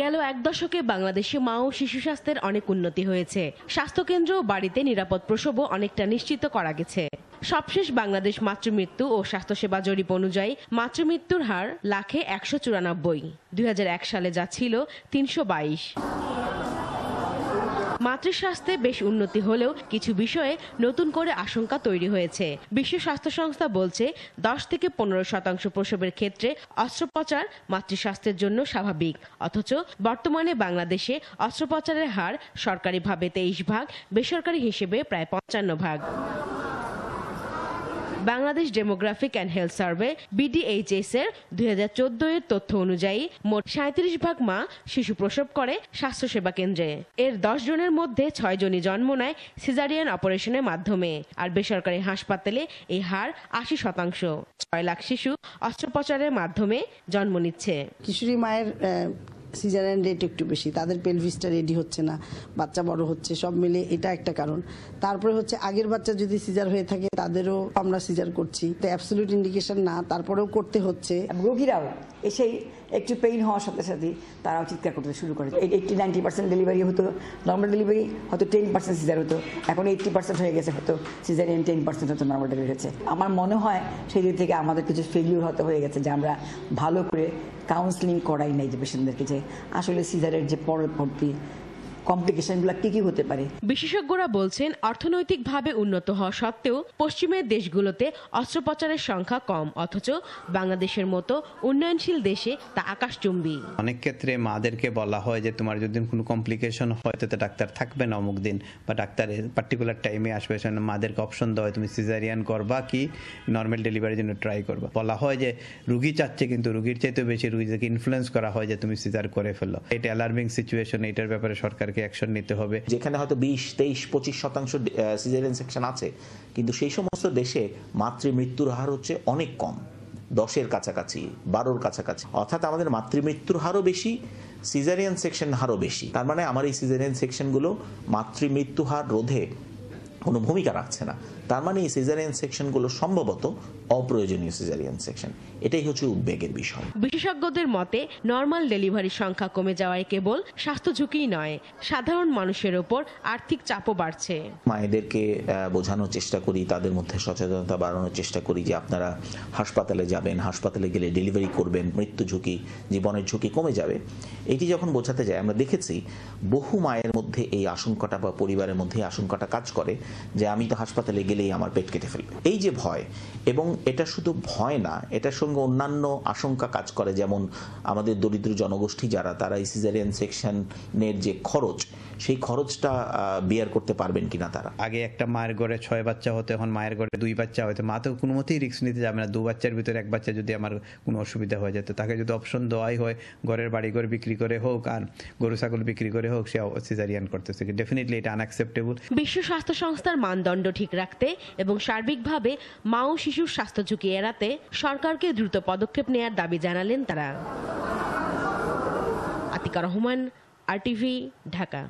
গেল এক দশকে বাংলাদেশে মা ও শিশু স্বাস্থ্যের অনেক উন্নতি হয়েছে। স্বাস্থ্যকেন্দ্র ও বাড়িতে নিরাপদ প্রসবও অনেকটা নিশ্চিত করা গেছে। সবশেষ বাংলাদেশ মাতৃমৃত্যু ও স্বাস্থ্যসেবা জরিপ অনুযায়ী মাতৃমৃত্যুর হার লাখে 194, 2001 সালে যা ছিল 322। মাতৃস্বাস্থ্যে বেশ উন্নতি হলেও কিছু বিষয়ে নতুন করে আশঙ্কা তৈরি হয়েছে। বিশ্ব স্বাস্থ্য সংস্থা বলছে 10 থেকে 15% প্রসবের ক্ষেত্রে অস্ত্রোপচার মাতৃস্বাস্থ্যের জন্য স্বাভাবিক, অথচ বর্তমানে বাংলাদেশে অস্ত্রোপচারের হার সরকারিভাবে 23%, বেসরকারি হিসেবে প্রায় 55%। Bangladesh demographic and health survey BDHS এর 2014 এর তথ্য অনুযায়ী মোট 37% মা শিশু প্রসব করে স্বাস্থ্যসেবা কেন্দ্রে। এর 10 জনের মধ্যে 6 জনই জন্ম নেয় সিজারিয়ান অপারেশনের মাধ্যমে, আর বেসরকারি হাসপাতালে এই হার 80%। 6 লাখ শিশু অস্ত্রোপচারের মাধ্যমে জন্ম নিচ্ছে। কিশোরী মায়ের সিজারিয়ান রেট একটু বেশি, তাদের পেলভিসটা রেডি হচ্ছে না, বাচ্চা বড় হচ্ছে, সব মিলে এটা একটা কারণ। তারপরে হচ্ছে আগের বাচ্চা যদি সিজার হয়ে থাকে তাদেরও আমরা সিজার করছি, তো অ্যাবসলিউট ইন্ডিকেশন না, তারপরেও করতে হচ্ছে। রোগীরাও এসেই একটু পেইন হওয়ার সাথে সাথে তারাও চিৎকার করতে শুরু করে। 80-90% ডেলিভারি হতো, নর্মাল ডেলিভারি হয়তো 10% সিজার হতো, এখন 80% হয়ে গেছে, হতো সিজারিয়ান 10% হতো নর্মাল ডেলিভারি হচ্ছে। আমার মনে হয় সেই দিক থেকে আমাদের কিছু ফেলিউর হতে হয়ে গেছে, যে আমরা ভালো করে কাউন্সেলিং করাই নাই যে পেশেন্টদেরকে, যে আসলে সিজারের যে পরবর্তী কমপ্লিকেশনগুলো কি হতে পারে। বিশেষজ্ঞরা বলছেন অর্থনৈতিকভাবে উন্নত হওয়া সত্ত্বেও পশ্চিমের দেশগুলোতে অস্ত্রোপচারের সংখ্যা কম, অথচ বাংলাদেশের মতো উন্নয়নশীল দেশে তা আকাশচুম্বী। অনেক ক্ষেত্রে মাদেরকে বলা হয় যে তোমার যদি কোনো কমপ্লিকেশন হয় তো ডাক্তার থাকবে না অমুক দিন, বা ডাক্তারের পার্টিকুলার টাইমে আসবে। মাদেরকে অপশন দেওয়া হয় তুমি সিজারিয়ান করবা কি নর্মাল ডেলিভারির জন্য ট্রাই করবা। বলা হয় যে রুগী চাচ্ছে, কিন্তু রুগীর চাইতে বেশি রুগীদেরকে ইনফ্লুয়েন্স করা হয় যে তুমি সিজার করে ফেলো। এটা অ্যালার্মিং সিচুয়েশন, এটার ব্যাপারে সরকার অ্যাকশন নিতে হবে। যেখানে হয়তো 20-23-25% সিজারিয়ান সেকশন আছে, কিন্তু সেই সমস্ত দেশে মাতৃমৃত্যুর হার হচ্ছে অনেক কম, 10-এর কাছাকাছি, 12-র কাছাকাছি। অর্থাৎ আমাদের মাতৃমৃত্যুর হারও বেশি, সিজারিয়ান সেকশন হারও বেশি। তার মানে আমার এই সিজারিয়ান সেকশনগুলো মাতৃমৃত্যু হার রোধে কোনো ভূমিকা রাখছে না। তার মানে এই সিজারিয়ান সেকশনগুলো সম্ভবত অপ্রয়োজনীয় সিজারিয়ান সেকশন। এটাই হচ্ছে উদ্বেগের বিষয়। বিশেষজ্ঞদের মতে নরমাল ডেলিভারির সংখ্যা কমে যাওয়ায় কেবল স্বাস্থ্য ঝুঁকিই নয়, সাধারণ মানুষের ওপর আর্থিক চাপও বাড়ছে। মায়েদেরকে বোঝানোর চেষ্টা করি, তাদের মধ্যে সচেতনতা বাড়ানোর চেষ্টা করি যে আপনারা হাসপাতালে যাবেন, হাসপাতালে গেলে ডেলিভারি করবেন, মৃত্যু ঝুঁকি, জীবনের ঝুঁকি কমে যাবে। এটি যখন বোঝাতে যায়, আমরা দেখেছি বহু মায়ের মধ্যে এই আশঙ্কাটা বা পরিবারের মধ্যে আশঙ্কাটা কাজ করে যে আমি তো হাসপাতালে গেলেই আমার পেট কেটে ফেলবে। এই যে ভয়, এবং এটা শুধু ভয় না, এটার সঙ্গে অন্যান্য আশঙ্কা কাজ করে, যেমন আমাদের দরিদ্র জনগোষ্ঠী যারা, তারা এই সিজারিয়ান সেকশনের যে খরচ, সেই খরচটা বিয়ার করতে পারবেন কিনা তারা। আগে একটা মায়ের ঘরে 6 বাচ্চা হতো, এখন মায়ের ঘরে 2 বাচ্চা হয়তো, মা তো কোনো মতেই রিস্ক নিতে যাবে না। 2 বাচ্চার ভিতরে 1 বাচ্চা যদি আমার কোনো অসুবিধা হয়ে যেত, তাকে যদি অপশন দেওয়াই হয় ঘরের বাড়িঘর বিক্রি করে হোক আর গরু ছাগল বিক্রি করে হোক, সে সিজারিয়ান করতেছে, ডেফিনেটলি এটা আনঅ্যাকসেপ্টেবল। বিশ্ব স্বাস্থ্য সংস্থার মানদণ্ড ঠিক রাখতে এবং সার্বিকভাবে মা ও শিশুর স্বাস্থ্য ঝুঁকি এড়াতে সরকারকে দ্রুত পদক্ষেপ নেয়ার দাবি জানালেন তারা। আতিকা রহমান, RTV, ঢাকা।